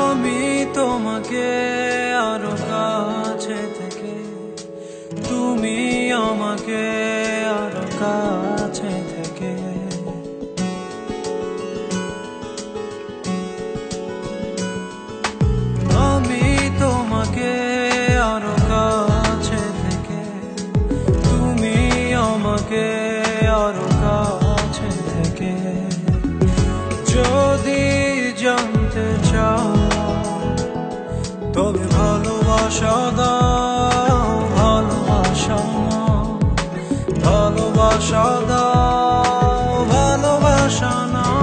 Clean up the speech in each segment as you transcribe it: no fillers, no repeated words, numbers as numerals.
আমি তোমাকে আরো কাছে থেকে, তুমি আমাকে আরো কাছে থেকে। আমি তোমাকে আরো কাছে থেকে, তুমি আমাকে আরো কাছে থেকে। যদি জানতে চাও তবে ভালোবাসা দাও, ভালোবাসা নাও, ভালোবাসা দাও, ভালোবাসা নাও।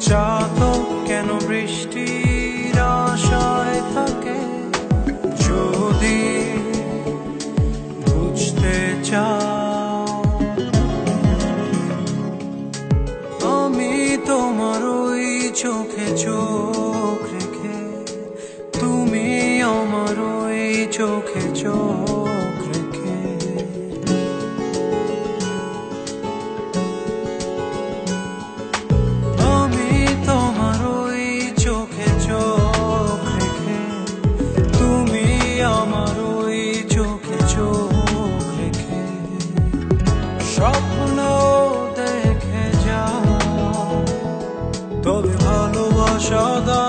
চাতক কেন বৃষ্টির আশায় থাকে? যদি বুঝতে চাও, আমি তোমার ওই চোখে চোখ রেখে, তুমি আমার ওই চোখে চোখ রেখে। স্বপ্ন দেখে যাও, তবে ভালোবাসা দাও।